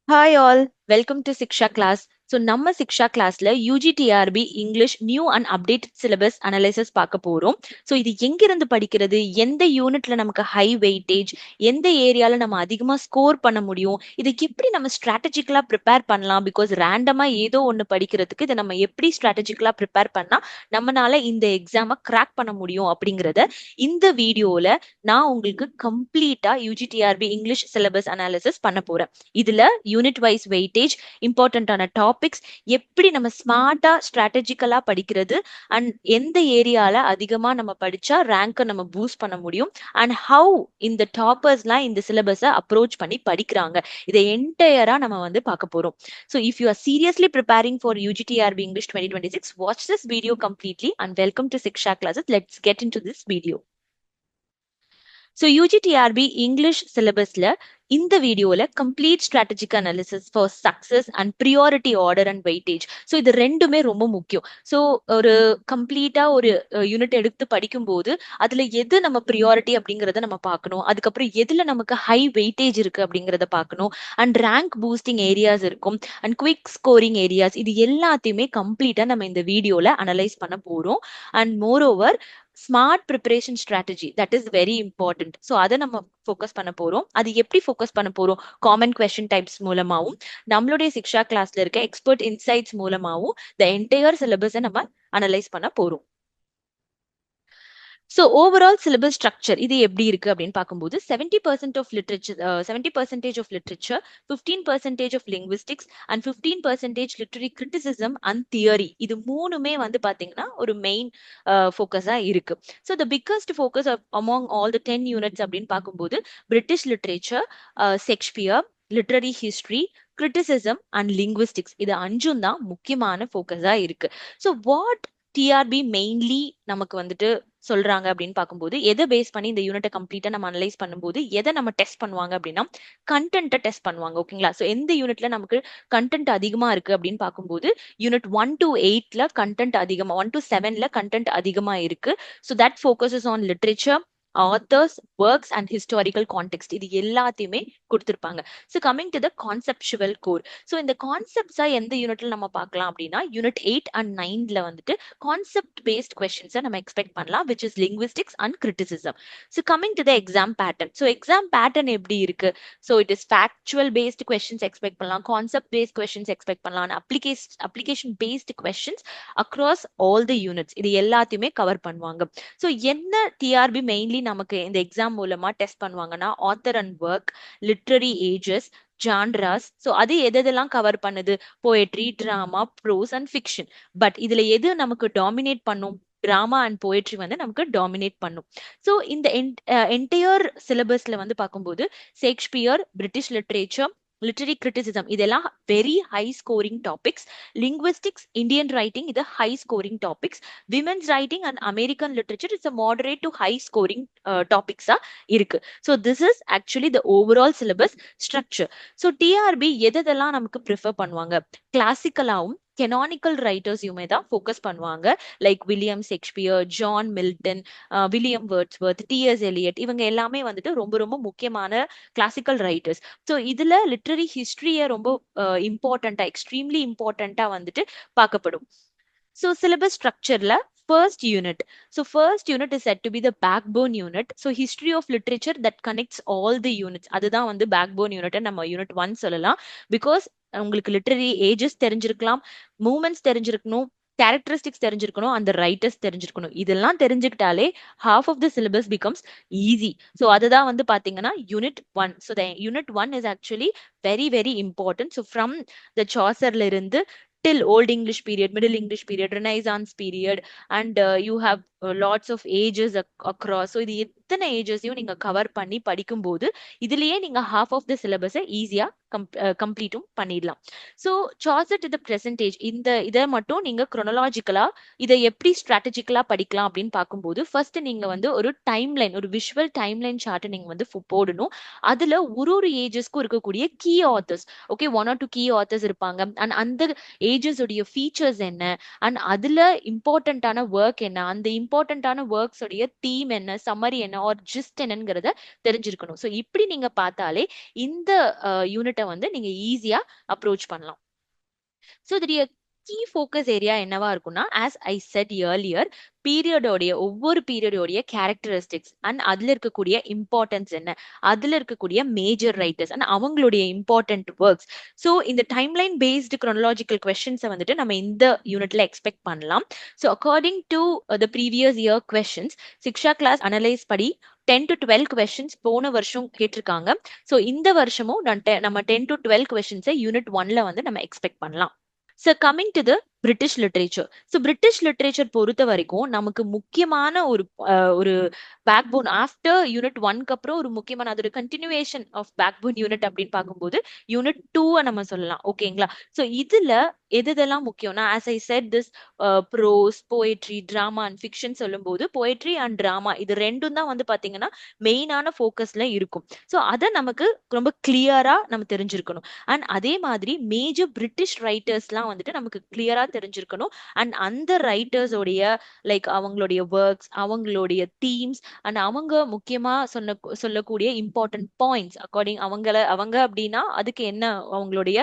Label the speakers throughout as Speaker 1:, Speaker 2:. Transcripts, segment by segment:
Speaker 1: Hi all, welcome to Siksha class. So நம்ம சிக்ஷா கிளாஸ்ல UGTRB English new and update syllabus analysis பார்க்க போறோம். So இது எங்கிருந்து படிக்கிறது, எந்த யூனிட்ல நமக்கு ஹை வெயிட்டேஜ், எந்த ஏரியால நம்ம அதிகமா ஸ்கோர் பண்ண முடியும், இதுக்கு எப்படி நம்ம ஸ்ட்ராட்டஜிக்கலா ப்ரிப்பேர் பண்ணலாம். பிகாஸ் ரேண்டமா ஏதோ ஒன்று படிக்கிறதுக்கு இதை நம்ம எப்படி ஸ்ட்ராட்டஜிக்கலா ப்ரிப்பேர் பண்ணா நம்மளால இந்த எக்ஸாமை கிராக் பண்ண முடியும் அப்படிங்கிறத இந்த வீடியோல நான் உங்களுக்கு கம்ப்ளீட்டா யூஜிடிஆர்பி இங்கிலீஷ் சிலபஸ் அனாலிசிஸ் பண்ண போறேன். இதுல யூனிட் வைஸ் வெயிட்டேஜ், இம்பார்ட்டன்டான டாபிக்ஸ், எப்படி நம்ம ஸ்மார்ட்டா ஸ்ட்ராட்டஜிக்கலா படிக்கிறது அண்ட் எந்த ஏரியால அதிகமா நம்ம படிச்சா ரேங்கை நம்ம பூஸ்ட் பண்ண முடியும் அண்ட் ஹவு இந்த டாப்பர்ஸ்லாம் இந்த சிலபஸை அப்ரோச் பண்ணி படிக்கிறாங்க, இதை என்டையரா நம்ம வந்து பார்க்க போறோம். So if you are seriously preparing for UG TRB English 2026, watch this video completely and welcome to Shiksha classes. Let's get into this video. So UG TRB English சிலபஸ்ல இந்த வீடியோல complete strategic analysis for success and priority order and weightage. So இது ரெண்டுமே ரொம்ப முக்கியம். So ஒரு கம்ப்ளீட்டா ஒரு யூனிட் எடுத்து படிக்கும்போது அதுல எது நம்ம ப்ரியாரிட்டி அப்படிங்கிறத நம்ம பார்க்கணும், அதுக்கப்புறம் எதுல நமக்கு ஹை வெயிட்டேஜ் இருக்கு அப்படிங்கிறத பார்க்கணும், அண்ட் ரேங்க் பூஸ்டிங் ஏரியாஸ் இருக்கும் அண்ட் குவிக் ஸ்கோரிங் ஏரியாஸ், இது எல்லாத்தையுமே கம்ப்ளீட்டா நம்ம இந்த வீடியோல அனலைஸ் பண்ண போறோம். And more over smart preparation strategy that is very important. So அதை நம்ம ஃபோக்கஸ் பண்ண போறோம். அது எப்படி ஃபோக்கஸ் பண்ண போறோம்? காமன் கொஸ்டின் டைப்ஸ் மூலமாவும் நம்மளுடைய சிக்ஷா கிளாஸ்ல இருக்க எக்ஸ்பர்ட் இன்சைட்ஸ் மூலமாவும் த என்டையர் சிலபஸை நம்ம அனலைஸ் பண்ண போறோம். ஸோ ஓவரால் சிலபஸ் ஸ்ட்ரக்சர் இது எப்படி இருக்கு அப்படின்னு பார்க்கும்போது 70% of literature 70% of literature, 15% of linguistics and 15% literary criticism and theory, இது மூணுமே வந்து பாத்தீங்கன்னா ஒரு மெயின் ஃபோக்கஸா இருக்கு. So the biggest focus among all the 10 units அப்படின்னு பார்க்கும்போது British literature, Shakespeare, literary history, criticism and linguistics, இது அஞ்சும் தான் முக்கியமான ஃபோக்கஸா இருக்கு. ஸோ வாட் டிஆர்பி மெயின்லி நமக்கு வந்துட்டு சொல்றாங்க அப்படின்னு பார்க்கும்போது, எதை பேஸ் பண்ணி இந்த யூனிட்டை கம்ப்ளீட்டா நம்ம அனலைஸ் பண்ணும்போது எதை நம்ம டெஸ்ட் பண்ணுவாங்க அப்படின்னா கண்டென்ட்டை டெஸ்ட் பண்ணுவாங்க. ஓகேங்களா? ஸோ எந்த யூனிட்ல நமக்கு கண்டென்ட் அதிகமா இருக்கு அப்படின்னு பார்க்கும்போது யூனிட் 1 to 8ல கண்டென்ட் அதிகமா, 1 to 7ல கண்டென்ட் அதிகமா இருக்கு. So that focuses on literature, authors, works and historical context, இது எல்லாத்தையுமே கொடுத்திருப்பாங்க. So coming to the conceptual core. So இந்த கான்செப்ட்ஸா எந்த யூனிட்ல நம்ம பார்க்கலாம் அப்படின்னா யூனிட் 8 and 9ல வந்துட்டு கான்செப்ட் பேஸ்ட் கொஸ்டின்ஸை நம்ம எக்ஸ்பெக்ட் பண்ணலாம், which is linguistics and criticism. So coming to the exam pattern. So exam pattern எப்படி இருக்கு? So it is factual paste questions expect பண்ணலாம், கான்செப்ட் பேஸ்ட் கொஸ்டின்ஸ் எக்ஸ்பெக்ட் பண்ணலாம், application paste questions across all the units, இது எல்லாத்தையுமே cover பண்ணுவாங்க. So என்ன TRP mainly நமக்கு இந்த எக்ஸாம் மூலமா டெஸ்ட் பண்ணுவாங்கன்னா author and work, literary ages, genres. So அது எதெல்லாம் கவர் பண்ணுது? Poetry, drama, prose and fiction. But இதுல எது நமக்கு டாமினேட் பண்ணும்? டிராமா அண்ட் போயட்ரி வந்து நமக்கு டாமினேட் பண்ணும். ஸோ இந்த என்டையர் சிலபஸ்ல வந்து பார்க்கும்போது Shakespeare, British literature, literary criticism, இதெல்லாம் very high scoring topics. Linguistics, Indian writing, இது high scoring topics. Women's writing and American literature it's a moderate to high scoring டாபிக்ஸா இருக்கு. So this is actually the overall syllabus structure. So TRB எதெல்லாம் நமக்கு prefer பண்ணுவாங்க? கிளாசிக்கலாவும் canonical ரைட்டர்ஸையுமே தான் focus பண்ணுவாங்க. Like William Shakespeare, John Milton, William Wordsworth, TS Eliot, இவங்க எல்லாமே வந்துட்டு ரொம்ப ரொம்ப முக்கியமான கிளாசிக்கல் ரைட்டர்ஸ். ஸோ இதுல லிட்ரரி ஹிஸ்டரியை ரொம்ப இம்பார்ட்டண்டா, எக்ஸ்ட்ரீம்லி இம்பார்ட்டண்டா வந்துட்டு பார்க்கப்படும். So syllabus structure first unit. So first unit is said to be the backbone unit. So history of literature that connects all the units. அதுதான் வந்து backbone unit நம்ம unit 1 சொல்லலாம். Because உங்களுக்கு லிட்டரரி ஏஜஸ் தெரிஞ்சிருக்கலாம், moments தெரிஞ்சிருக்கணும், characteristics தெரிஞ்சிருக்கணும், அந்த writers தெரிஞ்சிருக்கணும். இதெல்லாம் தெரிஞ்சுக்கிட்டாலே half of the syllabus becomes easy. So அதுதான் வந்து பாத்தீங்கன்னா unit 1. So the unit 1 is actually very very important. So from the Chaucerல இருந்து till old English period, middle English period, Renaissance period, and you have lots of ages across. So இது எத்தனை ஏஜஸையும் நீங்க cover பண்ணி படிக்கும்போது இதுலயே நீங்க half of the syllabus ஈஸியா கம்ப்ளீட்டும் பண்ணிடலாம். So Chaucer to the percentage, இந்த இதை மட்டும் நீங்க குரோனலாஜிக்கலா இதை எப்படி ஸ்ட்ராட்டஜிக்கலா படிக்கலாம் அப்படின்னு பார்க்கும்போது ஃபர்ஸ்ட் நீங்க வந்து ஒரு டைம் லைன், ஒரு விஷுவல் டைம் லைன் சார்ட்டை நீங்க வந்து போடணும். அதுல ஒரு ஏஜஸ்க்கும் இருக்கக்கூடிய key authors, okay, 1 or 2 key authors இருப்பாங்க அண்ட் அந்த ஏஜஸ் உடைய ஃபீச்சர்ஸ் என்ன அண்ட் அதுல இம்பார்ட்டன்டான ஒர்க் என்ன, அந்த இம்பார்ட்டன்டான ஒர்க்ஸ் உடைய தீம் என்ன, சம்மரி என்ன, ஆர் ஜிஸ்ட் என்னங்கிறத தெரிஞ்சிருக்கணும். ஸோ இப்படி நீங்க பார்த்தாலே இந்த யூனிட்டை வந்து நீங்க ஈஸியா அப்ரோச் பண்ணலாம். ஸோ இதோடைய கீ ஃபோக்கஸ் ஏரியா என்னவா இருக்கும்னா, ஆஸ் ஐ செட் இயர்லியர், ஒவ்வொரு பீரியடோடைய கேரக்டரிஸ்டிக்ஸ் அண்ட் அதுல இருக்கக்கூடிய இம்பார்ட்டன்ஸ் என்ன, அதுல இருக்கக்கூடிய மேஜர் ரைட்டர்ஸ் அண்ட் அவங்களுடைய இம்பார்ட்டன்ட் ஒர்க்ஸ். ஸோ இந்த டைம்லைன் பேஸ்டு குரோனலாஜிக்கல் கொஸ்டின்ஸை வந்துட்டு நம்ம இந்த யூனிட்ல எக்ஸ்பெக்ட் பண்ணலாம். So according to the previous year questions, Shiksha class analyse படி 10 to 12 கொஸ்டின்ஸ் போன வருஷம் கேட்டிருக்காங்க. ஸோ இந்த வருஷமும் நம்ம 10 to 12 கொஸ்டின்ஸை யூனிட் 1ல வந்து நம்ம எக்ஸ்பெக்ட் பண்ணலாம். So coming to the British literature. So British literature பொறுத்த வரைக்கும் நமக்கு முக்கியமான ஒரு பேக் போன் ஆஃப்டர் யூனிட் 1க்கு அப்புறம் ஒரு முக்கியமான அதோட continuation of backbone unit அப்படின்னு பார்க்கும்போது யூனிட் 2 நம்ம சொல்லலாம். ஓகேங்களா? ஸோ இதுல எதெல்லாம் முக்கியம்னா, as I said this prose, poetry, drama and fiction சொல்லும்போது போயட்ரி அண்ட் டிராமா இது ரெண்டும் தான் வந்து பாத்தீங்கன்னா மெயினான ஃபோக்கஸ்ல இருக்கும். ஸோ அதை நமக்கு ரொம்ப கிளியரா நம்ம தெரிஞ்சிருக்கணும். அண்ட் அதே மாதிரி மேஜர் பிரிட்டிஷ் ரைட்டர்ஸ்லாம் வந்துட்டு நமக்கு கிளியரா தெரிஞ்சிருக்கணும். அண்ட் அந்த ரைட்டர்ஸோடைய லைக் அவங்களுடைய ஒர்க்ஸ், அவங்களுடைய தீம்ஸ் அண்ட் அவங்க முக்கியமா சொல்லக்கூடிய இம்பார்ட்டன்ட் பாயிண்ட்ஸ் அக்கார்டிங் அவங்க அப்படின்னா அதுக்கு என்ன அவங்களுடைய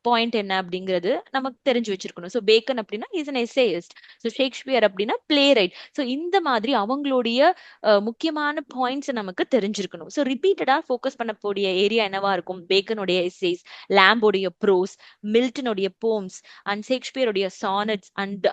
Speaker 1: பாயிண்ட் என்ன அப்படிங்கிறது நமக்கு தெரிஞ்சு வச்சிருக்கணும். ஸோ பேக்கன் அப்படின்னா is an essayist, so Shakespeare அப்படின்னா பிளே ரைட். ஸோ இந்த மாதிரி அவங்களுடைய முக்கியமான பாயிண்ட்ஸ் நமக்கு தெரிஞ்சிருக்கணும். ஸோ ரிப்பீட்டடா ஃபோக்கஸ் பண்ணக்கூடிய ஏரியா என்னவா இருக்கும்? பேக்கனுடைய எஸ்ஏஸ், லாம்போடைய ப்ரோஸ், மில்டனுடைய போம்ஸ் அண்ட் ஷேக்ஸ்பியருடைய சானட்ஸ் அண்ட்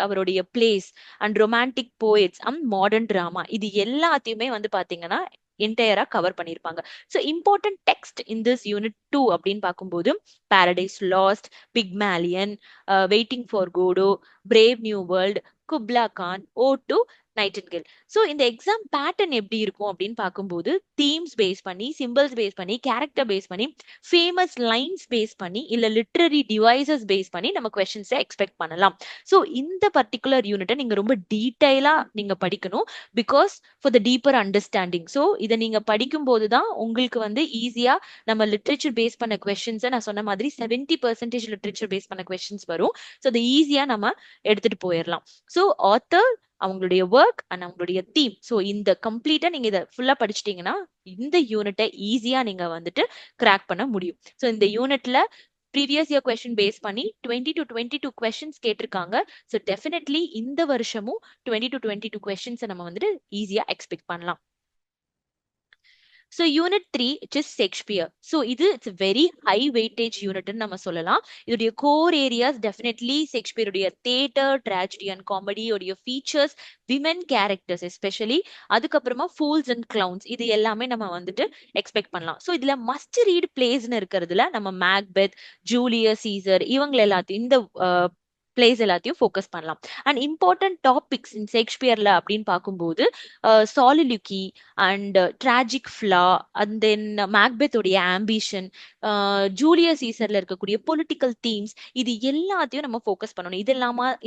Speaker 1: அவருடைய plays and romantic poets and modern drama இது எல்லாத்தையுமே வந்து பாத்தீங்கன்னா என்டையரா கவர் பண்ணிருப்பாங்க. So important text in this unit 2 அப்படின்னு பார்க்கும்போது Paradise Lost, Pygmalion, Waiting for Godot, Brave New World, Kubla Khan, ode nightingale. So இந்த எக்ஸாம் பேட்டர்ன் எப்படி இருக்கும் அப்படின்னு பார்க்கும்போது தீம்ஸ் பேஸ் பண்ணி, சிம்பிள்ஸ் பேஸ் பண்ணி, கேரக்டர் பேஸ் பண்ணி, ஃபேமஸ் லைன்ஸ் பேஸ் பண்ணி, இல்ல லிட்ரரி டிவைசஸ் பேஸ் பண்ணி நம்ம கொஸ்டின்ஸை எக்ஸ்பெக்ட் பண்ணலாம். ஸோ இந்த பர்டிகுலர் யூனிட்டை நீங்க ரொம்ப டீடைலா நீங்க படிக்கணும், because for the deeper understanding. So இதை நீங்க படிக்கும் போதுதான் உங்களுக்கு வந்து ஈஸியா நம்ம லிட்ரேச்சர் பேஸ் பண்ண கொஸ்டின்ஸை நான் சொன்ன மாதிரி 70% லிட்ரேச்சர் பேஸ் பண்ண கொஸ்டின்ஸ் வரும். ஸோ அதை ஈஸியா நம்ம எடுத்துட்டு போயிடலாம். ஸோ ஆத்தர், அவங்களுடைய ஒர்க் அண்ட் அவங்களுடைய தீம், ஸோ இந்த கம்ப்ளீட்டா நீங்க இதை ஃபுல்லா படிச்சிட்டீங்கன்னா இந்த யூனிட்டை ஈஸியா நீங்க வந்துட்டு கிராக் பண்ண முடியும். ஸோ இந்த யூனிட்ல ப்ரீவியஸ் இயர் கொஸ்டின் பேஸ் பண்ணி 20 to 22 கொஸ்டின்ஸ் கேட்டிருக்காங்க. ஸோ டெஃபினெட்லி இந்த வருஷமும் 20 to 22 கொஸ்டின்ஸை நம்ம வந்துட்டு ஈஸியா எக்ஸ்பெக்ட் பண்ணலாம். So unit 3 which is Shakespeare. So it's a very high weightage unit நம்ம சொல்லலாம். இதோடைய core areas definitely Shakespeare உடைய theater, tragedy and comedy உடைய features, women characters especially, அதுக்கப்புறமா fools and clowns இது எல்லாமே நம்ம வந்துட்டு எக்ஸ்பெக்ட் பண்ணலாம். ஸோ இதுல மஸ்ட் ரீட் பிளேஸ்ன்னு இருக்கிறதுல நம்ம மேக்பெத், ஜூலியஸ் சீசர் இவங்க எல்லாத்தையும் இந்த பிளேஸ் எல்லாத்தையும் ஃபோக்கஸ் பண்ணலாம். அண்ட் இம்பார்ட்டன்ட் டாபிக்ஸ் இன் ஷேக்ஸ்பியர்ல அப்படின்னு பார்க்கும்போது soliloquy and tragic flaw and then மேக்பெத்தோடைய ஆம்பிஷன், ஜூலியஸ் சீசர்ல இருக்கக்கூடிய பொலிட்டிக்கல் தீம்ஸ் இது எல்லாத்தையும் நம்ம ஃபோக்கஸ் பண்ணணும்.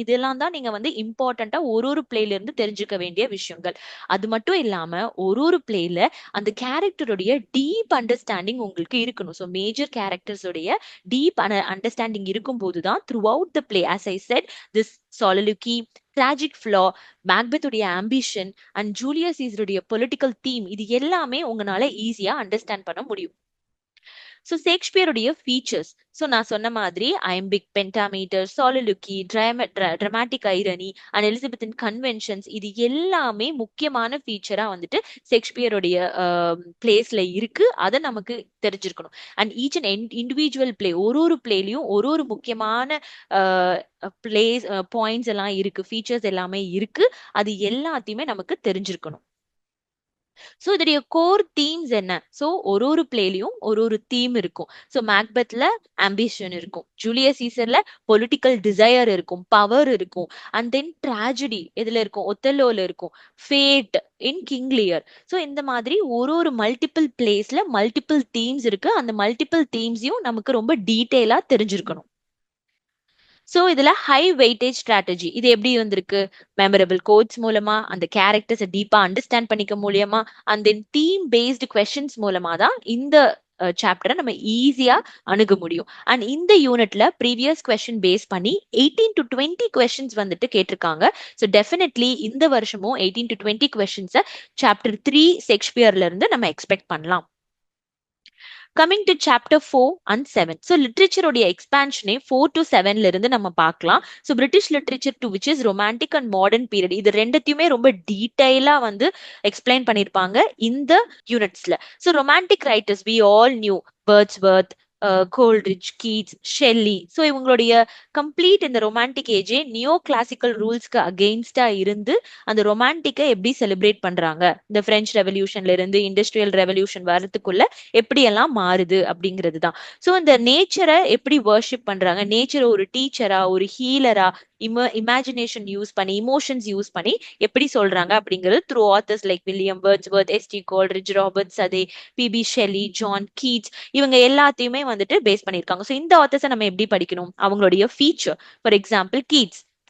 Speaker 1: இதெல்லாம் தான் நீங்க வந்து இம்பார்ட்டண்டா ஒரு பிளேல இருந்து தெரிஞ்சுக்க வேண்டிய விஷயங்கள். அது மட்டும் இல்லாம ஒரு பிளேல அந்த கேரக்டருடைய டீப் அண்டர்ஸ்டாண்டிங் உங்களுக்கு இருக்கணும். ஸோ மேஜர் கேரக்டர்ஸோடைய டீப் அண்டர்ஸ்டாண்டிங் இருக்கும் போதுதான் throughout the play, as I said, this soliloquy, tragic flaw, Macbeth உடைய ஆம்பிஷன் அண்ட் ஜூலியஸ் சீசருடைய பொலிட்டிக்கல் தீம் இது எல்லாமே உங்களால ஈஸியா அண்டர்ஸ்டாண்ட் பண்ண முடியும். ஸோ ஷேக்ஸ்பியருடைய ஃபீச்சர்ஸ், ஸோ நான் சொன்ன மாதிரி iambic, pentameter, soliloquy, dramatic irony and Elizabethan conventions இது எல்லாமே முக்கியமான ஃபீச்சரா வந்துட்டு ஷேக்ஸ்பியருடைய பிளேஸ்ல இருக்கு. அதை நமக்கு தெரிஞ்சிருக்கணும். And each and individual play, ஒரு பிளேலையும் ஒரு முக்கியமான பிளேஸ் பாயிண்ட்ஸ் எல்லாம் இருக்கு, ஃபீச்சர்ஸ் எல்லாமே இருக்கு. அது எல்லாத்தையுமே நமக்கு தெரிஞ்சிருக்கணும். ஸோ இதோடைய கோர் தீம்ஸ் என்ன? ஸோ ஒரு பிளேலையும் ஒரு தீம் இருக்கும். ஸோ மேக்பெத்ல ஆம்பிஷன் இருக்கும், ஜூலியஸ் சீசர்ல பொலிட்டிக்கல் டிசையர் இருக்கும், பவர் இருக்கும், அண்ட் தென் ட்ராஜடி எதுல இருக்கும்? ஒத்தெல்லோல இருக்கும், ஃபேட் இன் கிங் லியர். ஸோ இந்த மாதிரி ஒரு மல்டிபிள் பிளேஸ்ல மல்டிபிள் தீம்ஸ் இருக்கு. அந்த மல்டிபிள் தீம்ஸையும் நமக்கு ரொம்ப டீட்டெயிலா தெரிஞ்சிருக்கணும். ஸோ இதுல ஹை வெயிட்டேஜ் ஸ்ட்ராட்டஜி இது எப்படி வந்திருக்கு? மெமரபிள் கோட்ஸ் மூலமா, அந்த கேரக்டர்ஸை டீப்பா அண்டர்ஸ்டாண்ட் பண்ணிக்க மூலியமா, and then theme based questions மூலமா தான் இந்த சாப்டரை நம்ம ஈஸியா அணுக முடியும். அண்ட் இந்த யூனிட்ல ப்ரீவியஸ் கொஸ்டின் பேஸ் பண்ணி 18 to 20 கொஸ்டின்ஸ் வந்துட்டு கேட்டிருக்காங்க. ஸோ டெஃபினெட்லி இந்த வருஷமும் 18 to 20 கொஸ்டின்ஸை சாப்டர் 3 ஷேக்ஸ்பியர்ல இருந்து நம்ம எக்ஸ்பெக்ட் பண்ணலாம். Coming to chapter 4 and 7. So லிட்ரேச்சருடைய எக்ஸ்பான்ஷனே 4 to 7ல இருந்து நம்ம பார்க்கலாம். So British literature to which is romantic and modern period, இது ரெண்டுத்தையுமே ரொம்ப டீடைலா வந்து எக்ஸ்பிளைன் பண்ணியிருப்பாங்க இந்த யூனிட்ஸ்ல. So romantic writers we all knew Wordsworth, Coleridge, Keats, Shelley. So இவங்களுடைய கம்ப்ளீட் இந்த ரொமான்டிக் ஏஜே நியோ கிளாசிக்கல் ரூல்ஸ்க்கு அகெயின்ஸ்டா இருந்து அந்த ரொமான்டிக்கை எப்படி செலிப்ரேட் பண்றாங்க, இந்த பிரெஞ்சு ரெவல்யூஷன்ல இருந்து இண்டஸ்ட்ரியல் ரெவல்யூஷன் வரதுக்குள்ள எப்படியெல்லாம் மாறுது அப்படிங்கிறது தான். ஸோ இந்த நேச்சரை எப்படி வர்ஷிப் பண்றாங்க, நேச்சரை ஒரு டீச்சரா ஒரு ஹீலரா இமேஜினேஷன் யூஸ் பண்ணி இமோஷன்ஸ் யூஸ் பண்ணி எப்படி சொல்றாங்க அப்படிங்கிறது through authors like William Wordsworth, ST Coleridge, Robert Southey, PB Shelley, John Keats, இவங்க எல்லாத்தையுமே வந்துட்டு பேஸ் பண்ணியிருக்காங்க. ஸோ இந்த ஆத்தர்ஸை நம்ம எப்படி படிக்கணும், அவங்களுடைய ஃபீச்சர். ஃபார் எக்ஸாம்பிள்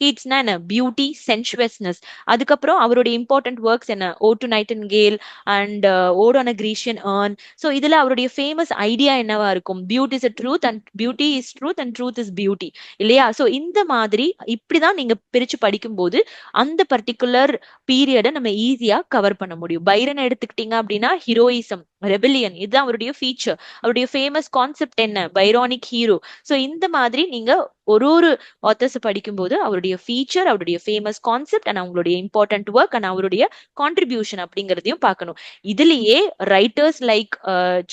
Speaker 1: கீட்ஸ்னா என்ன, பியூட்டி, சென்சுவஸ்னஸ். அதுக்கப்புறம் அவருடைய இம்பார்ட்டன்ட் ஒர்க்ஸ் என்ன, ode to nightingale and ode on a Grecian urn. So இதுல அவருடைய ஃபேமஸ் ஐடியா என்னவா இருக்கும், beauty is truth and beauty is truth and truth is beauty, இல்லையா? ஸோ இந்த மாதிரி இப்படிதான் நீங்க பிரிச்சு படிக்கும்போது அந்த பர்டிகுலர் பீரியடை நம்ம ஈஸியா கவர் பண்ண முடியும். பைரன் எடுத்துக்கிட்டீங்க அப்படின்னா ஹீரோயிசம், ரெபிலியன், இதுதான் அவருடைய ஃபீச்சர். அவருடைய ஃபேமஸ் கான்செப்ட் என்ன, பைரானிக் ஹீரோ. ஸோ இந்த மாதிரி நீங்க ஒரு ஆத்தர்ஸ் படிக்கும்போது அவருடைய ஃபீச்சர், அவருடைய ஃபேமஸ் கான்செப்ட் அண்ட் அவங்களுடைய இம்பார்ட்டன்ட் ஒர்க் அண்ட் அவருடைய கான்ட்ரிபியூஷன் அப்படிங்கிறதையும் பார்க்கணும். இதுலயே writers like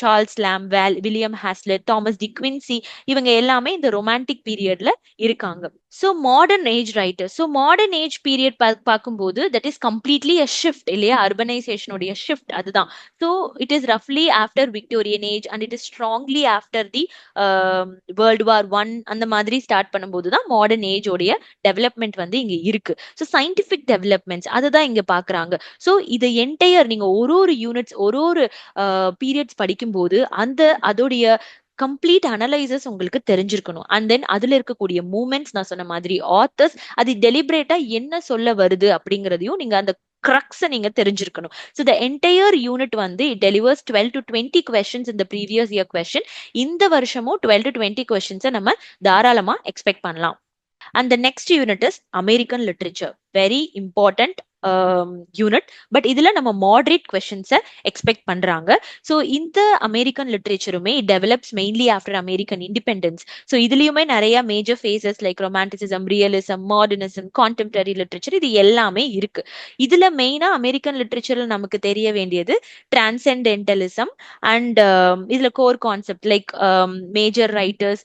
Speaker 1: Charles Lamb, William Hazlitt, Thomas De Quincey, இவங்க எல்லாமே இந்த ரொமான்டிக் பீரியட்ல இருக்காங்க. So modern age writer, so modern age period பார்க்கும்போது that is completely a shift, இல்லையா? அர்பனைசேஷனுடைய ஷிஃப்ட் அதுதான். ஸோ இட் இஸ் ரஃப்லி after Victorian age and it is strongly after the World War 1 அந்த மாதிரி ஸ்டார்ட் பண்ணும்போது தான் மாடர்ன் ஏஜோடைய டெவலப்மெண்ட் வந்து இங்க இருக்கு. ஸோ சயின்டிபிக் டெவலப்மெண்ட்ஸ் அதுதான் இங்க பாக்குறாங்க. ஸோ இது என்டையர் நீங்க ஒரு யூனிட்ஸ் ஒரு பீரியட்ஸ் படிக்கும்போது அதோடைய கம்ப்ளீட் அனலைசஸ் உங்களுக்கு தெரிஞ்சிருக்கணும். அண்ட் தென் அதுல இருக்கக்கூடிய மூமெண்ட்ஸ், நான் சொன்ன மாதிரி ஆத்தர்ஸ் அது டெலிபரேட்டா என்ன சொல்ல வருது அப்படிங்கிறதையும் நீங்க அந்த crux நீங்க தெரிஞ்சிருக்கணும். So the entire unit வந்து it delivers 12 to 20 questions in the previous year question. இந்த வருஷமும் 12 to 20 questions நம்ம தாராளமா எக்ஸ்பெக்ட் பண்ணலாம். And the next unit is American literature. Very important unit. But இதுல நம்ம மாடரேட் கொஸ்டின்ஸை எக்ஸ்பெக்ட் பண்றாங்க. ஸோ இந்த அமெரிக்கன் லிட்ரேச்சருமே develops mainly after American independence. So இதுலயுமே நிறைய major phases like romanticism, realism, modernism, contemporary literature, இது எல்லாமே இருக்கு. இதுல மெயினா அமெரிக்கன் லிட்ரேச்சர்ல நமக்கு தெரிய வேண்டியது டிரான்சென்டென்டலிசம் அண்ட் இதுல core concept like major writers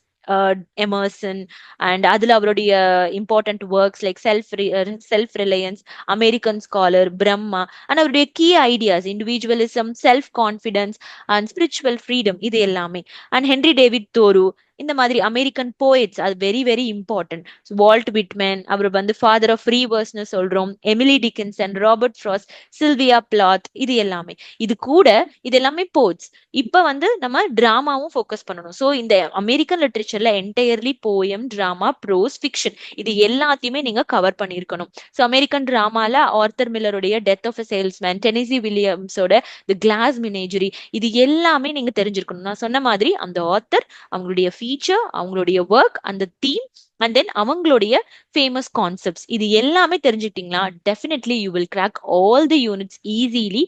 Speaker 1: Emerson and அதுல அவருடைய important works like self reliance, American scholar, Brahma and அவருடைய key ideas individualism, self confidence and spiritual freedom, இது எல்லாமே. அண்ட் ஹென்ரி டேவிட் தோரு, இந்த மாதிரி அமெரிக்கன் போயட்ஸ், அது very very important. Walt Whitman, அவர் வந்து ஃபாதர் ஆஃப் ஃப்ரீ வேர்ஸ்னு சொல்றோம். Emily Dickinson, Robert Frost, Sylvia Plath, இது எல்லாமே. இது எல்லாமே போட்ஸ். இப்ப வந்து நம்ம டிராமாவும் ஃபோக்கஸ் பண்ணணும். ஸோ இந்த அமெரிக்கன் லிட்ரேச்சர்ல entirely poem, drama, prose, fiction, இது எல்லாத்தையுமே நீங்க கவர் பண்ணிருக்கணும். ஸோ அமெரிக்கன் டிராமால ஆர்த்தர் மில்லருடைய death of a salesman, Tennessee வில்லியம்ஸோட தி கிளாஸ் மினேஜரி, இது எல்லாமே நீங்க தெரிஞ்சிருக்கணும். நான் சொன்ன மாதிரி அந்த ஆர்த்தர், அவங்களுடைய ஃபீச்சர், அவங்களுடைய ஒர்க், அந்த தீம் அண்ட் தென் அவங்களுடைய ஃபேமஸ் கான்செப்ட்ஸ், இது எல்லாமே தெரிஞ்சுக்கிட்டீங்களா definitely you will crack all the units easily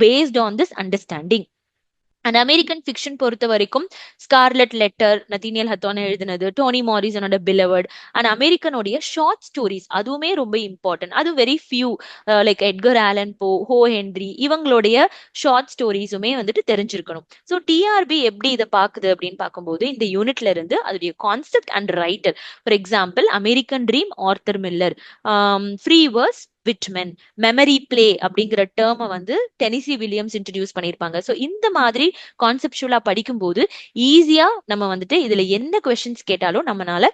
Speaker 1: based on this understanding. And American fiction பொறுத்த வரைக்கும் ஸ்கார்லெட் லெட்டர், நதீனியல் ஹத்தோன் எழுதினது, டோனி மாரிசனோட பிலவர்ட் அண்ட் அமெரிக்கனுடைய ஷார்ட் ஸ்டோரிஸ், அதுவுமே ரொம்ப இம்பார்ட்டன்ட். அது very few like Edgar Allan Poe, O Henry, இவங்களுடைய short ஸ்டோரிஸுமே வந்துட்டு தெரிஞ்சிருக்கணும். ஸோ டிஆர்பி எப்படி இதை பாக்குது அப்படின்னு பார்க்கும்போது இந்த யூனிட்ல இருந்து அதோடைய concept and writer, for example American dream Arthur Miller, free verse Whitman, memory play அப்படிங்கிற டேர்மை வந்து டெனிசி வில்லியம்ஸ் இன்ட்ரடியூஸ் பண்ணியிருப்பாங்க. ஸோ இந்த மாதிரி கான்செப்டுவலா படிக்கும்போது ஈஸியா நம்ம வந்துட்டு இதுல எந்த கொஸ்டின்ஸ் கேட்டாலும் நம்மளால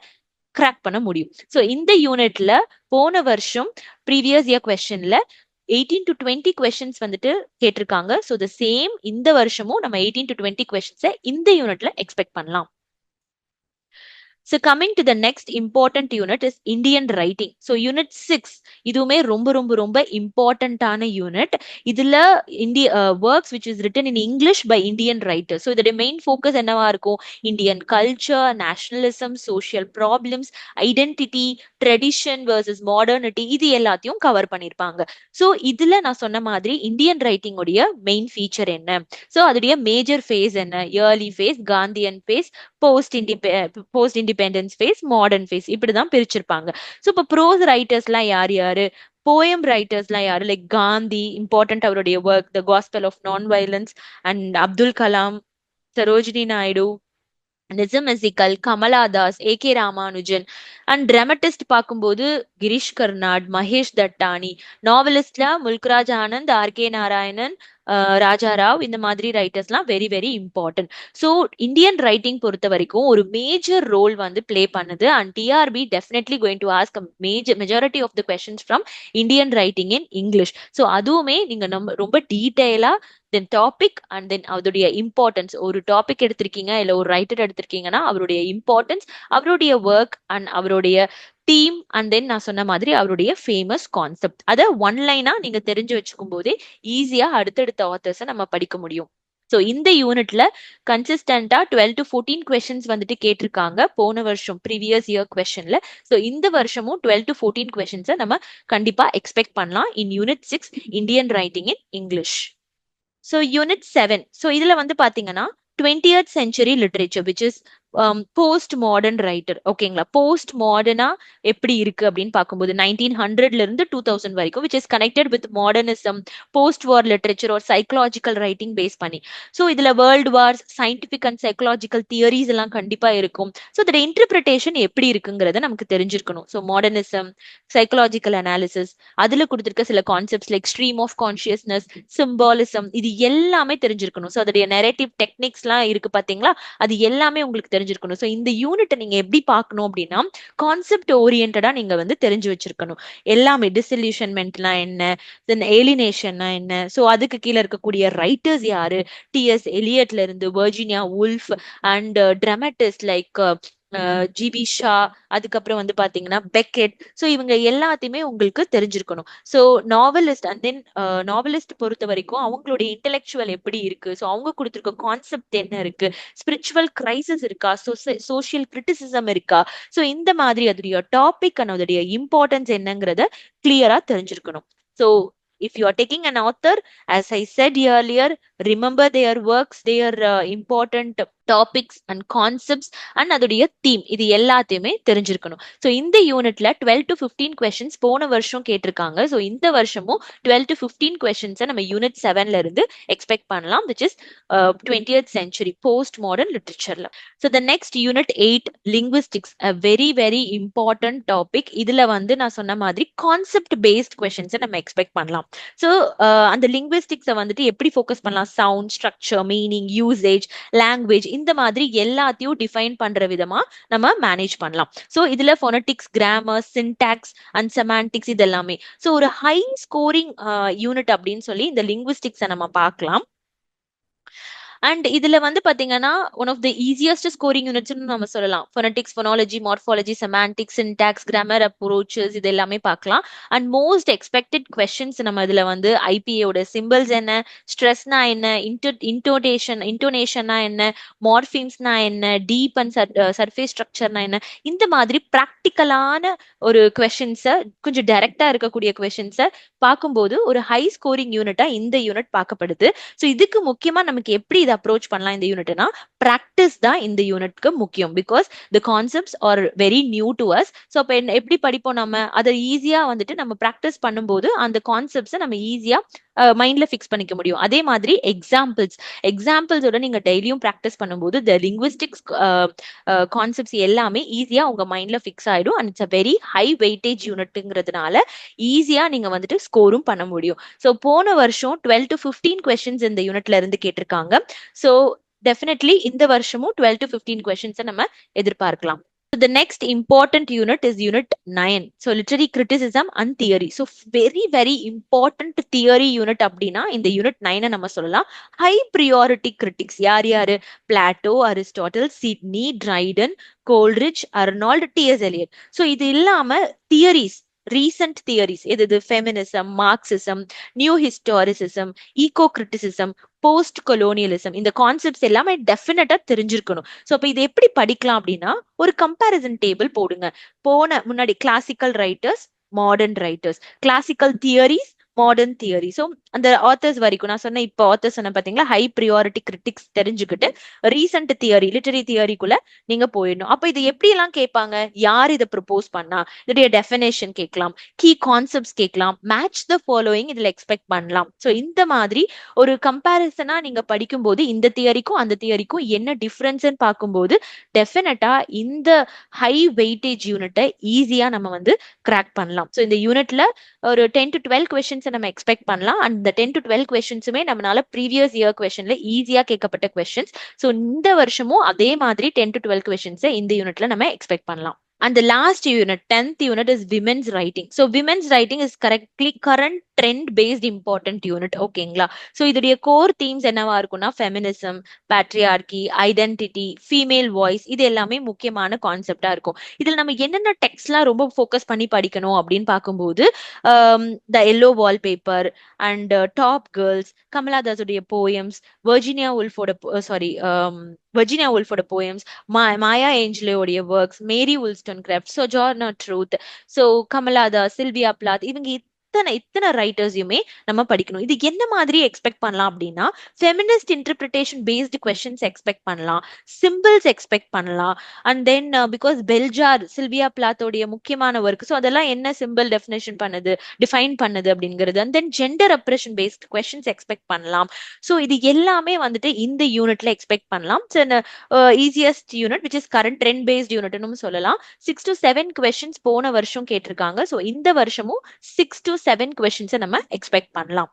Speaker 1: கிராக் பண்ண முடியும். ஸோ இந்த யூனிட்ல போன வருஷம் ப்ரீவியஸ் இயர் கொஸ்டின்ல 18 to 20 கொஸ்டின்ஸ் வந்துட்டு கேட்டிருக்காங்க. ஸோ த சேம் இந்த வருஷமும் நம்ம 18 to 20 கொஸ்டின்ஸை இந்த யூனிட்ல எக்ஸ்பெக்ட் பண்ணலாம். So coming to the next important unit is Indian writing. So unit 6 இதுவுமே ரொம்ப ரொம்ப ரொம்ப இம்பார்ட்டன்டான யூனிட். இதுல இந்திய works which is written in English by Indian writers. So இதோட மெயின் ஃபோக்கஸ் என்னவா இருக்கும்? Indian culture, nationalism, social problems, identity, tradition versus modernity, இது எல்லாத்தையும் கவர் பண்ணிருப்பாங்க. ஸோ இதுல நான் சொன்ன மாதிரி இந்தியன் ரைட்டிங் உடைய மெயின் ஃபீச்சர் என்ன, ஸோ அதோடைய மேஜர் ஃபேஸ் என்ன, early phase, Gandhian phase, post independence phase, modern phase, இப்படிதான் பிரிச்சிருப்பாங்க. ஸோ இப்போ ப்ரோஸ் ரைட்டர்ஸ்லாம் யார் யாரு, போயம் ரைட்டர்ஸ்லாம் யாரு, லைக் காந்தி இம்பார்ட்டன்ட், அவருடைய work the gospel of non violence, and Abdul Kalam, Sarojini Naidu, Nissim Kamala Das, AK. Ramanujan. And dramatist பார்க்கும்போது கிரீஷ் கர்னாட், மகேஷ் தட்டானி. நாவலிஸ்ட்ல முல்க்ராஜ் ஆனந்த், ஆர்.கே. நாராயணன், ராஜா ராவ், இந்த மாதிரி ரைட்டர்ஸ்லாம் very very important. So Indian writing பொறுத்த வரைக்கும் ஒரு மேஜர் ரோல் வந்து பிளே பண்ணுது. And TRB definitely going to ask majority of the questions from Indian writing in English. So அதுவுமே நீங்க ரொம்ப டீட்டெயிலா தென் டாபிக் அண்ட் தென் அவருடைய இம்பார்ட்டன்ஸ், ஒரு டாபிக் எடுத்திருக்கீங்க இல்ல ஒரு ரைட்டர் எடுத்திருக்கீங்கன்னா அவருடைய இம்பார்ட்டன்ஸ், அவருடைய ஒர்க் அண்ட் அவருடைய தீம், அண்ட் தென் நான் சொன்ன மாதிரி அவருடைய ஃபேமஸ் கான்செப்ட், அதை ஒன் லைனா நீங்க தெரிஞ்சு வச்சுக்கும் போதே ஈஸியா அடுத்தடுத்த ஆத்தர்ஸை நம்ம படிக்க முடியும். ஸோ இந்த யூனிட்ல கன்சிஸ்டன்டா 12 to 14 கொஸ்டின்ஸ் வந்துட்டு கேட்டிருக்காங்க போன வருஷம் ப்ரீவியஸ் இயர் கொஸ்டின்ல. ஸோ இந்த வருஷமும் 12 to 14 கொஸ்டின்ஸை நம்ம கண்டிப்பா எக்ஸ்பெக்ட் பண்ணலாம் in unit 6 Indian writing in English. So unit 7. So இதுல வந்து பாத்தீங்கன்னா 20th century literature which is post modern writer. ஓகேங்களா, போஸ்ட் மாடர்னா எப்படி இருக்கு அப்படின்னு பார்க்கும்போது 1900ல இருந்து 2000 வரைக்கும் which is connected with modernism, post war literature or psychological writing base பண்ணி. ஸோ இதுல world wars, scientific and psychological theories எல்லாம் கண்டிப்பா இருக்கும். ஸோ இதோட இன்டர்பிரிட்டேஷன் எப்படி இருக்குங்கிறத நமக்கு தெரிஞ்சிருக்கணும். ஸோ மாடர்னிசம், சைக்கலாஜிக்கல் அனாலிசிஸ், அதுல கொடுத்திருக்க சில concepts like stream of consciousness, symbolism, இது எல்லாமே தெரிஞ்சிருக்கணும். ஸோ அதோடைய நெரேட்டிவ் டெக்னிக்ஸ் எல்லாம் இருக்கு பாத்தீங்களா, அது எல்லாமே உங்களுக்கு தெரிஞ்சிருக்கணும். ஸோ இந்த யூனிட்டை நீங்க எப்படி பார்க்கணும் அப்படின்னா கான்செப்ட் ஓரியன்டா நீங்க வந்து தெரிஞ்சு வச்சிருக்கணும். எல்லாமே டிசல்யூஷன்மெண்ட்னா என்ன, தென் ஏலினேஷன்னா என்ன, ஸோ அதுக்கு கீழே இருக்கக்கூடிய ரைட்டர்ஸ் யாரு, டி.எஸ். எலியட்ல இருந்து Virginia Woolf and dramatist like GB Shaw, அதுக்கப்புறம் வந்து பாத்தீங்கன்னா பெக்கெட். ஸோ இவங்க எல்லாத்தையுமே உங்களுக்கு தெரிஞ்சிருக்கணும். So novelist and then novelist பொறுத்த வரைக்கும் அவங்களுடைய இன்டெலெக்சுவல் எப்படி இருக்கு, ஸோ அவங்க கொடுத்துருக்க கான்செப்ட் என்ன இருக்கு, ஸ்பிரிச்சுவல் கிரைசிஸ் இருக்கா, சோசியல் கிரிட்டிசிசம் இருக்கா, ஸோ இந்த மாதிரி அதோடைய டாபிக் அண்ட் அதோடைய இம்பார்ட்டன்ஸ் என்னங்கிறத கிளியரா தெரிஞ்சிருக்கணும். So if you are taking an author, as I said earlier, remember their works, their important topics and concepts and அதோடைய தீம், இது எல்லாத்தையுமே தெரிஞ்சிருக்கணும். ஸோ இந்த யூனிட்ல 12 to 15 கொஸ்டின்ஸ் போன வருஷம் கேட்டிருக்காங்க. ஸோ இந்த வருஷமும் 12 to 15 கொஸ்டின்ஸை நம்ம யூனிட் 7ல இருந்து எக்ஸ்பெக்ட் பண்ணலாம், which is 20th century post modern literature. So the next unit 8 linguistics, a very very important topic. இதுல வந்து நான் சொன்ன மாதிரி கான்செப்ட் பேஸ்ட் கொஸ்டின்ஸை நம்ம எக்ஸ்பெக்ட் பண்ணலாம். ஸோ அந்த லிங்குவிஸ்டிக்ஸை வந்துட்டு எப்படி ஃபோக்கஸ் பண்ணலாம், sound, structure, meaning, usage, language, இந்த மாதிரி எல்லாத்தையும் டிஃபைன் பண்ற விதமா நம்ம மேனேஜ் பண்ணலாம். ஸோ இதுல phonetics, grammar, syntax and semantics, இது எல்லாமே. ஸோ ஒரு ஹை ஸ்கோரிங் யூனிட் அப்படின்னு சொல்லி இந்த லிங்குவிஸ்டிக்ஸை நம்ம பார்க்கலாம். அண்ட் இதுல வந்து பாத்தீங்கன்னா one of the easiest scoring units நம்ம சொல்லலாம். Phonetics, phonology, morphology, semantics, syntax, grammar approaches, இது எல்லாமே பார்க்கலாம். அண்ட் மோஸ்ட் எக்ஸ்பெக்டட் கொஸ்டின்ஸ் நம்ம இதுல வந்து ஐபிஏயோட சிம்பிள்ஸ் என்ன, ஸ்ட்ரெஸ்னா என்ன, இன்டோனேஷன்னா என்ன, மார்ஃபிம்ஸ்னா என்ன, டீப் அண்ட் சர்ஃபேஸ் ஸ்ட்ரக்சர்னா என்ன, இந்த மாதிரி ப்ராக்டிக்கலான ஒரு கொஸ்டின்ஸை, கொஞ்சம் டைரக்டா இருக்கக்கூடிய கொஸ்டின்ஸை பார்க்கும்போது ஒரு ஹை ஸ்கோரிங் யூனிட்டா இந்த யூனிட் பார்க்கப்படுது. ஸோ இதுக்கு முக்கியமா நமக்கு எப்படி இதை அப்ரோச் பண்ணலாம் இந்த யூனிட்னா, பிராக்டிஸ் தான் இந்த யூனிட்க்கு முக்கியம். Because the concepts are very new to us. So அப்போ எப்படி படிப்போம், நம்ம அதை ஈஸியா வந்துட்டு நம்ம ப்ராக்டிஸ் பண்ணும்போது அந்த கான்செப்ட்ஸை நம்ம ஈஸியா மைண்ட்ல ஃபிக்ஸ் பண்ணிக்க முடியும். அதே மாதிரி எக்ஸாம்பிள்ஸோட நீங்க டெய்லியும் ப்ராக்டிஸ் பண்ணும்போது த லிங்குவிஸ்டிக்ஸ் கான்செப்ட்ஸ் எல்லாமே ஈஸியா உங்க மைண்ட்ல ஃபிக்ஸ் ஆயிடும். And it's a very high weightage யூனிட்ங்கிறதுனால ஈஸியா நீங்க வந்துட்டு ஸ்கோரும் பண்ண முடியும். ஸோ போன வருஷம் 12 to 15 கொஸ்டின்ஸ் இந்த யூனிட்ல இருந்து கேட்டிருக்காங்க. ஸோ டெஃபினெட்லி இந்த வருஷமும் 12 to 15 கொஸ்டின்ஸை நம்ம எதிர்பார்க்கலாம். So the next important unit is unit 9. So literary criticism and theory. So very, very important theory unit அப்படின்னா இந்த யூனிட் 9 நம்ம சொல்லலாம். ஹை ப்ரியாரிட்டி கிரிட்டிக்ஸ் யார் யாரு? Plato, Aristotle, Sidney, Dryden, Coleridge, Arnold, TS Eliot. So இது இல்லாம theories, recent theories எது? Feminism, Marxism, new historicism, eco criticism, post colonialism, இந்த கான்செப்ட்ஸ் எல்லாமே டெஃபினட்டா தெரிஞ்சிருக்கணும். ஸோ அப்ப இது எப்படி படிக்கலாம் அப்படின்னா, ஒரு கம்பேரிசன் டேபிள் போடுங்க. முன்னாடி classical writers, modern writers, classical theories, modern theory. So அந்த ஆத்தர்ஸ் வரைக்கும் நான் சொன்ன, இப்போ ஆத்தர்ஸ் சொன்ன பாத்தீங்களா, ஹை ப்ரியாரிட்டி கிரிட்டிக்ஸ் தெரிஞ்சுக்கிட்டு ரீசன்ட் தியரி, லிட்டரி தியரிக்குள்ள நீங்க போயிடணும். அப்ப இது எப்படி எல்லாம் கேட்பாங்க? யார் இதை ப்ரொபோஸ் பண்ணா, இதோடைய டெஃபினேஷன் கேட்கலாம், கீ கான்செப்ட்ஸ் கேட்கலாம், மேட்ச் த ஃபாலோயிங் இதுல எக்ஸ்பெக்ட் பண்ணலாம். ஸோ இந்த மாதிரி ஒரு கம்பேரிசனா நீங்க படிக்கும்போது இந்த தியரிக்கும் அந்த தியரிக்கும் என்ன டிஃபரன்ஸ்ன்னு பார்க்கும்போது டெஃபினட்டா இந்த ஹை வெயிட்டேஜ் யூனிட்டை ஈஸியா நம்ம வந்து கிராக் பண்ணலாம். ஸோ இந்த யூனிட்ல ஒரு 10 to 12 கொஸ்டின்ஸ் நம்ம எக்ஸ்பெக்ட் பண்ணலாம். அந்த 10 to 12 கொஸ்டின்ஸுமே நம்மளால ப்ரீவியஸ் இயர் கொஸ்டின்ல ஈஸியா கேட்கப்பட்ட கொஸ்டின்ஸ். ஸோ இந்த வருஷமும் அதே மாதிரி 10 to 12 கொஸ்டின்ஸை இந்த யூனிட்ல நம்ம எக்ஸ்பெக்ட் பண்ணலாம். And the last unit, 10th unit, is women's writing. So women's writing is correctly current trend based important unit. ஓகேங்களா? ஸோ இதோடைய கோர் தீம்ஸ் என்னவா இருக்கும்னா, feminism, patriarchy, identity, female voice, இது எல்லாமே முக்கியமான கான்செப்டா இருக்கும். இதுல நம்ம என்னென்ன டெக்ஸ்ட்லாம் ரொம்ப ஃபோக்கஸ் பண்ணி படிக்கணும் அப்படின்னு பார்க்கும்போது, the yellow wallpaper and top girls, கமலாதாஸுடைய போயம்ஸ், வர்ஜீனியா உல்ஃபோட வர்ஜீனியா உல்ஃபோட போயம்ஸ், மாயா ஏஞ்சலோடைய works, Mary Wollstonecraft, Sojourner Truth, so கமலாதா, சில்வியா பிளாத், இவங்க இத்தனை ரைட்டர்ஸையுமே நம்ம படிக்கணும். இது என்ன மாதிரி எக்ஸ்பெக்ட் பண்ணலாம் அப்படின்னா, feminist interpretation based questions expect பண்ணலாம், சிம்பிள்ஸ் எக்ஸ்பெக்ட் பண்ணலாம். And then because bell jar, Sylvia பிளாத்தோடைய முக்கியமான ஒர்க், ஸோ அதெல்லாம் என்ன சிம்பிள் டிஃபைன் பண்ணுது அப்படிங்கிறது. And then gender oppression based questions expect பண்ணலாம். ஸோ இது எல்லாமே வந்துட்டு இந்த யூனிட்ல எக்ஸ்பெக்ட் பண்ணலாம். Easiest unit which is current trend based யூனிட்னு சொல்லலாம். 6 to 7 கொஸ்டின்ஸ் போன வருஷம் கேட்டிருக்காங்க. ஸோ இந்த வருஷமும் 6 to 7 கொஸ்டின்ஸை நம்ம எக்ஸ்பெக்ட் பண்ணலாம்.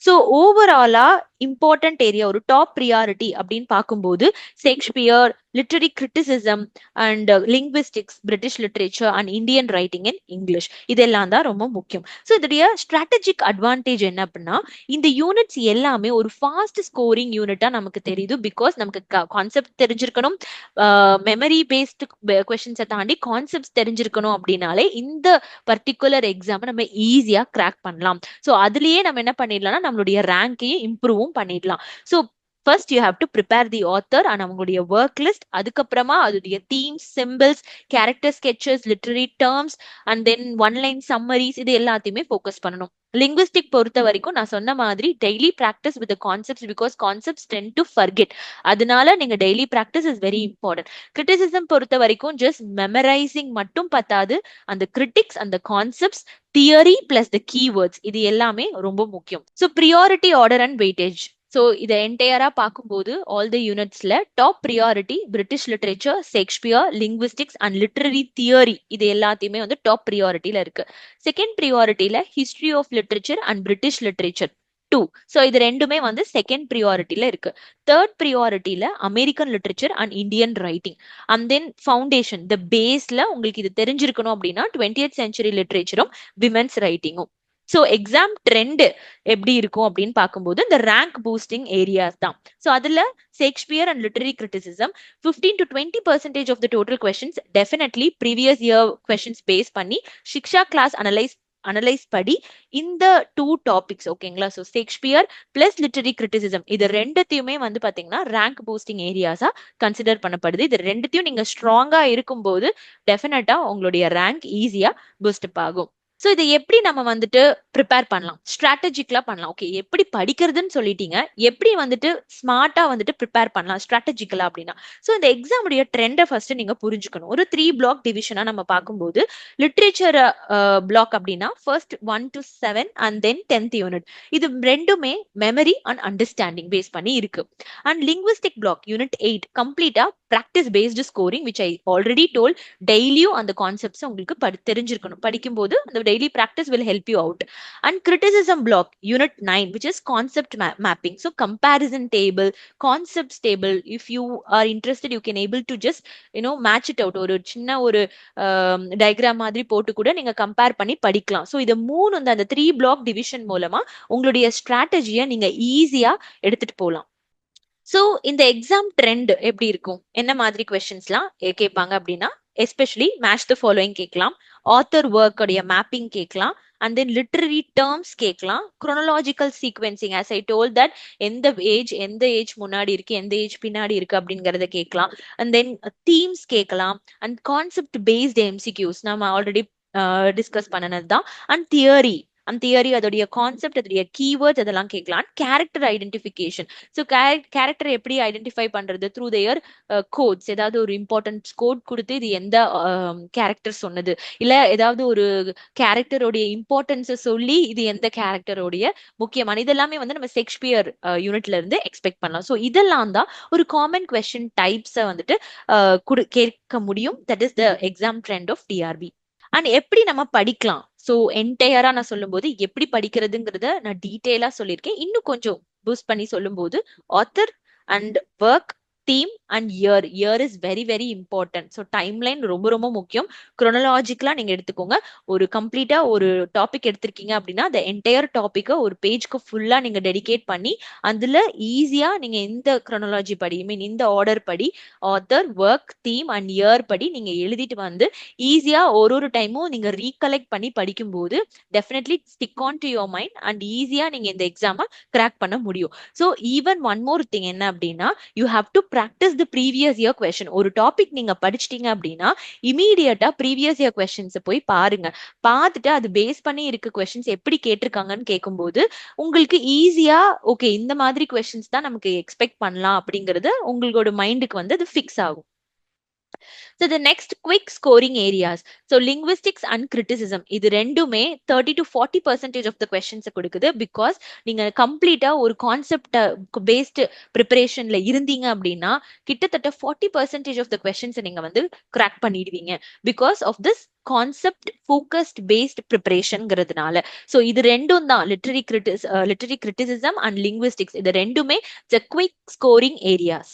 Speaker 1: ஸோ ஓவராலா இம்பார்ட்டன்ட் ஏரியா, ஒரு டாப் ப்ரியாரிட்டி அப்படின்னு பார்க்கும்போது, Shakespeare, literary criticism and linguistics, British literature and Indian writing in English, இதெல்லாம் தான் ரொம்ப முக்கியம். ஸோ இதோடைய ஸ்ட்ராட்டஜிக் அட்வான்டேஜ் என்ன அப்படின்னா, இந்த யூனிட்ஸ் எல்லாமே ஒரு ஃபாஸ்ட் ஸ்கோரிங் யூனிட்டா நமக்கு தெரியுது. பிகாஸ் நமக்கு கான்செப்ட் தெரிஞ்சிருக்கணும், மெமரி பேஸ்டு கொஸ்டின்ஸை தாண்டி கான்செப்ட்ஸ் தெரிஞ்சிருக்கணும் அப்படின்னாலே இந்த பர்டிகுலர் எக்ஸாமை நம்ம ஈஸியா கிராக் பண்ணலாம். ஸோ அதுலயே நம்ம என்ன பண்ணிடலாம்னா, நம்மளுடைய ரேங்கையும் இம்ப்ரூவும் பண்ணிடலாம். So first you have to prepare the author and அவங்களுடைய ஒர்க் லிஸ்ட், அதுக்கப்புறமா அதோடைய themes, symbols, character sketches, literary terms and then one line summaries, இது எல்லாத்தையுமே ஃபோக்கஸ் பண்ணணும். லிங்குவிஸ்டிக் பொறுத்த வரைக்கும் நான் சொன்ன மாதிரி daily practice with concepts, because concepts tend to forget. அதனால நீங்க daily practice is very important. Criticism பொறுத்த வரைக்கும் ஜஸ்ட் மெமரைசிங் மட்டும் பத்தாது, அந்த கிரிட்டிக்ஸ், அந்த concepts, theory plus the keywords, இது எல்லாமே ரொம்ப முக்கியம். So priority order and weightage. So இதை என்டையரா பார்க்கும்போது ஆல் த யூனிட்ஸ்ல top priority British literature, Shakespeare, linguistics and literary theory, இது எல்லாத்தையுமே வந்து டாப் ப்ரியாரிட்டியில இருக்கு. செகண்ட் ப்ரியாரிட்டியில history of literature and British literature 2. So இது ரெண்டுமே வந்து செகண்ட் ப்ரியாரிட்டியில இருக்கு. தேர்ட் ப்ரியாரிட்டியில American literature and Indian writing. And then foundation, the பேஸ்ல உங்களுக்கு இது தெரிஞ்சிருக்கணும் அப்படின்னா 20th century லிட்ரேச்சரும் விமென்ஸ் ரைட்டிங்கும். ஸோ எக்ஸாம் ட்ரெண்ட் எப்படி இருக்கும் அப்படின்னு பார்க்கும்போது இந்த ரேங்க் பூஸ்டிங் ஏரியாஸ் தான். ஸோ அதுல Shakespeare and literary criticism 15 to 20% of the total questions definitely previous year questions base பண்ணி சிக்ஷா கிளாஸ் அனலைஸ் படி இந்த 2 டாபிக்ஸ், ஓகேங்களா? So Shakespeare plus literary criticism, இது ரெண்டுத்தையுமே வந்து பாத்தீங்கன்னா ரேங்க் பூஸ்டிங் ஏரியாஸா கன்சிடர் பண்ணப்படுது. இது ரெண்டுத்தையும் நீங்க ஸ்ட்ராங்கா இருக்கும்போது டெஃபினட்டா உங்களுடைய ரேங்க் ஈஸியா பூஸ்ட் அப் ஆகும். ஸோ இதை எப்படி நம்ம வந்துட்டு ப்ரிப்பேர் பண்ணலாம், ஸ்ட்ராட்டஜிக்கலா பண்ணலாம். ஓகே, எப்படி படிக்கிறதுன்னு சொல்லிட்டீங்க, எப்படி வந்துட்டு ஸ்மார்ட்டா வந்துட்டு ப்ரிப்பேர் பண்ணலாம் ஸ்ட்ராட்டஜிக்கலா அப்படின்னா, ஸோ இந்த எக்ஸாமுடைய ட்ரெண்டை ஃபர்ஸ்ட் நீங்க புரிஞ்சுக்கணும். ஒரு 3 பிளாக் டிவிஷனா நம்ம பார்க்கும்போது, லிட்ரேச்சர் பிளாக் அப்படின்னா first 1 to 7 and then 10th unit, இது ரெண்டுமே மெமரி அண்ட் அண்டர்ஸ்டாண்டிங் பேஸ் பண்ணி இருக்கு. அண்ட் லிங்குவிஸ்டிக் பிளாக் யூனிட் 8 கம்ப்ளீட்டா practice based scoring, which I already told. டெய்லியும் அந்த கான்செப்ட்ஸ் உங்களுக்கு தெரிஞ்சிருக்கணும். படிக்கும்போது அந்த daily practice will help you out. And criticism block, unit 9, which is concept mapping. So comparison table, concepts table, if you are interested, you can able to just match it out. ஒரு சின்ன ஒரு diagram மாதிரி போட்டு கூட நீங்க compare பண்ணி படிக்கலாம். So இது மூணு அந்த 3 பிளாக் டிவிஷன் மூலமா உங்களுடைய ஸ்ட்ராட்டஜியை நீங்க ஈஸியா எடுத்துட்டு போகலாம். ஸோ இந்த எக்ஸாம் ட்ரெண்ட் எப்படி இருக்கும், என்ன மாதிரி கொஸ்டின்ஸ்லாம் கேட்பாங்க அப்படின்னா, எஸ்பெஷலி மேட்ச் த ஃபாலோயிங் கேட்கலாம், ஆத்தர் ஒர்க் உடைய மேப்பிங் கேட்கலாம், அண்ட் தென் லிட்டரரி டேர்ம்ஸ் கேட்கலாம், chronological sequencing, as I told that எந்த ஏஜ் முன்னாடி இருக்கு, எந்த ஏஜ் பின்னாடி இருக்கு அப்படிங்கறத கேட்கலாம், அண்ட் தென் தீம்ஸ் கேட்கலாம், அண்ட் கான்செப்ட் பேஸ்ட் எம்சிக்யூஸ் நம்ம ஆல்ரெடி டிஸ்கஸ் பண்ணனது தான், அண்ட் தியரி, அந்த தியரி, அதோடைய கான்செப்ட், அதோடைய கீவேர்ட்ஸ் அதெல்லாம் கேட்கலாம். கேரக்டர் ஐடென்டிஃபிகேஷன், ஸோ கேரக்டர் எப்படி ஐடென்டிஃபை பண்றது த்ரூ தேயர் கோட்ஸ், ஏதாவது ஒரு இம்பார்ட்டன்ட் கோட் கொடுத்து இது எந்த கேரக்டர் சொன்னது, இல்ல ஏதாவது ஒரு கேரக்டருடைய இம்பார்ட்டன்ஸை சொல்லி இது எந்த கேரக்டருடைய முக்கியமான, இதெல்லாமே நம்ம ஷேக்ஸ்பியர் யூனிட்ல இருந்து எக்ஸ்பெக்ட் பண்ணலாம். ஸோ இதெல்லாம் தான் ஒரு காமன் கொஸ்டின் டைப்ஸை கேட்க முடியும். That is the exam trend of TRB. And எப்படி நம்ம படிக்கலாம், ஸோ என்டையரா நான் சொல்லும்போது எப்படி படிக்கிறதுங்கிறத நான் டீட்டெயிலா சொல்லியிருக்கேன். இன்னும் கொஞ்சம் பூஸ்ட் பண்ணி சொல்லும்போது author and work, theme and year is very very important. So timeline ரொம்ப ரொம்ப முக்கியம். குரோனலாஜிக்கலா நீங்க எடுத்துக்கோங்க. ஒரு கம்ப்ளீட்டா ஒரு டாபிக் எடுத்திருக்கீங்க அப்படின்னா அந்த என்டையர் டாபிக்கை ஒரு பேஜ்க்கு ஃபுல்லா நீங்க டெடிகேட் பண்ணி அதுல ஈஸியா நீங்க இந்த குரோனலாஜி படி, இந்த ஆர்டர் படி, author, work, theme and year படி நீங்க எழுதிட்டு வந்து ஈஸியா ஒரு டைமும் நீங்க ரீகலெக்ட் பண்ணி படிக்கும்போது definitely stick on to your mind and ஈஸியா நீங்க இந்த எக்ஸாமை கிராக் பண்ண முடியும். So even one more thing என்ன அப்படின்னா, you have to practice the previous year question. ஒரு டாபிக் நீங்க படிச்சிட்டீங்க அப்படின்னா இமீடியட்டா ப்ரீவியஸ் இயர் கொஸ்டின்ஸ் போய் பாருங்க. பார்த்துட்டு அது பேஸ் பண்ணி இருக்க கொஸ்டின்ஸ் எப்படி கேட்டிருக்காங்கன்னு கேட்கும்போது உங்களுக்கு ஈஸியா ஓகே இந்த மாதிரி கொஸ்டின்ஸ் தான் நமக்கு எக்ஸ்பெக்ட் பண்ணலாம் அப்படிங்கிறது உங்களோட மைண்டுக்கு அது ஃபிக்ஸ் ஆகும். So the next quick scoring areas. So linguistics and criticism. இது ரெண்டுமே 30 to 40% of the questions கொடுக்குது. because நீங்க கம்ப்ளீட்டா ஒரு கான்செப்ட் பேஸ்ட் ப்ரிப்பரேஷன்ல இருந்தீங்க அப்படின்னா கிட்டத்தட்ட 40% of the questions நீங்க கிராக் பண்ணிடுவீங்க. because of this concept focused based ப்ரிப்பரேஷன்ங்கிறதுனால. ஸோ இது ரெண்டும் தான் லிட்டரரி கிரிட்டிசிசம் அண்ட் லிங்குவிஸ்டிக்ஸ், இது ரெண்டுமே the quick scoring areas.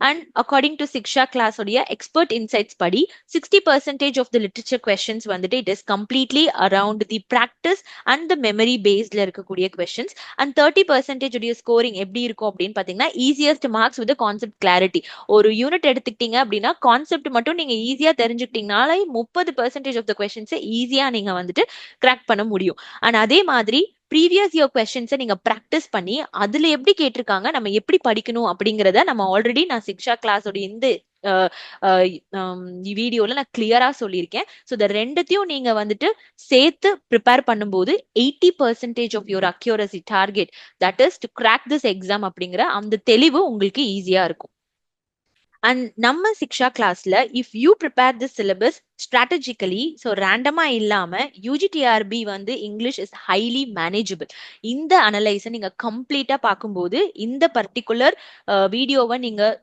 Speaker 1: And according to Siksha class உடைய expert insights படி 60% of the literature questions it is completely around the practice and the memory based இருக்கக்கூடிய questions, and 30% உடைய scoring எப்படி இருக்கும் அப்படின்னு பாத்தீங்கன்னா easiest marks with the concept clarity. ஒரு unit எடுத்துக்கிட்டீங்க அப்படின்னா கான்செப்ட் மட்டும் நீங்க ஈஸியா தெரிஞ்சுக்கிட்டீங்கனால 30% of the questions ஈஸியா நீங்க கிராக் பண்ண முடியும். அண்ட் அதே மாதிரி ப்ரீவியஸ் இயர் கொஸ்டின்ஸை நீங்க ப்ராக்டிஸ் பண்ணி அதுல எப்படி கேட்டிருக்காங்க, நம்ம எப்படி படிக்கணும் அப்படிங்கறத நம்ம ஆல்ரெடி நான் சிக்ஷா கிளாஸோட இந்த வீடியோல நான் கிளியரா சொல்லியிருக்கேன். ஸோ இந்த ரெண்டுத்தையும் நீங்க சேர்த்து ப்ரிப்பேர் பண்ணும்போது 80% of your accuracy target, that is to crack this exam அப்படிங்கிற அந்த தெளிவு உங்களுக்கு ஈஸியா இருக்கும். அண்ட் நம்ம சிக்ஷா கிளாஸ்ல if you prepare this syllabus strategically, so ரேண்டமா இல்லாம UG TRB English is highly manageable. இந்த அனலைஸை நீங்க கம்ப்ளீட்டா பார்க்கும்போது இந்த பர்டிகுலர் வீடியோவை நீங்க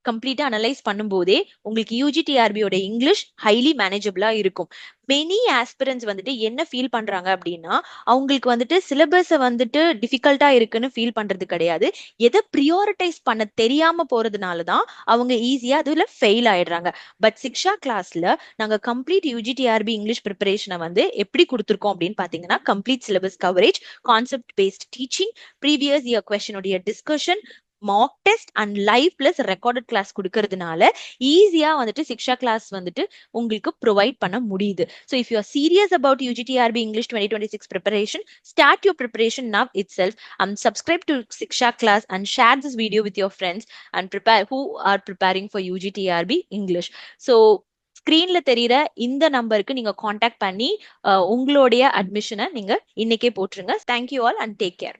Speaker 1: கம்ப்ளீட்டா அனலைஸ் பண்ணும்போதே உங்களுக்கு யூஜிடிஆர்பியோட இங்கிலீஷ் ஹைலி மேனேஜபிளா இருக்கும். மெனி ஆஸ்பிரன்ஸ் என்ன ஃபீல் பண்றாங்க அப்படின்னா அவங்களுக்கு சிலபஸை டிஃபிகல்ட்டா இருக்குன்னு ஃபீல் பண்றது கிடையாது, எதை ப்ரியாரிட்டைஸ் பண்ண தெரியாம போறதுனாலதான் அவங்க ஈஸியா அதுல ஃபெயில் ஆயிடுறாங்க. பட் சிக்ஷா கிளாஸ்ல நாங்க கம்ப்ளீட் யூஜிடிஆர்பி இங்கிலீஷ் ப்ரிப்பரேஷனை எப்படி கொடுத்துருக்கோம் அப்படின்னு பாத்தீங்கன்னா complete syllabus coverage, concept based teaching, previous year கொஸ்டினுடைய discussion, mock test and live plus recorded class கொடுக்கறதுனால ஈஸியா சிக்ஷா கிளாஸ் உங்களுக்கு ப்ரொவைட் பண்ண முடியுது. So if you are serious about UG TRB English 2026 preparation, start your preparation now itself and subscribe to Siksha class and share this video with your friends and prepare who are preparing for UGTRB English. So ஸ்கிரீன்ல தெரியுற இந்த நம்பருக்கு நீங்க contact பண்ணி உங்களுடைய அட்மிஷனை நீங்க இன்னைக்கே போட்டுருங்க. Thank you all and take care.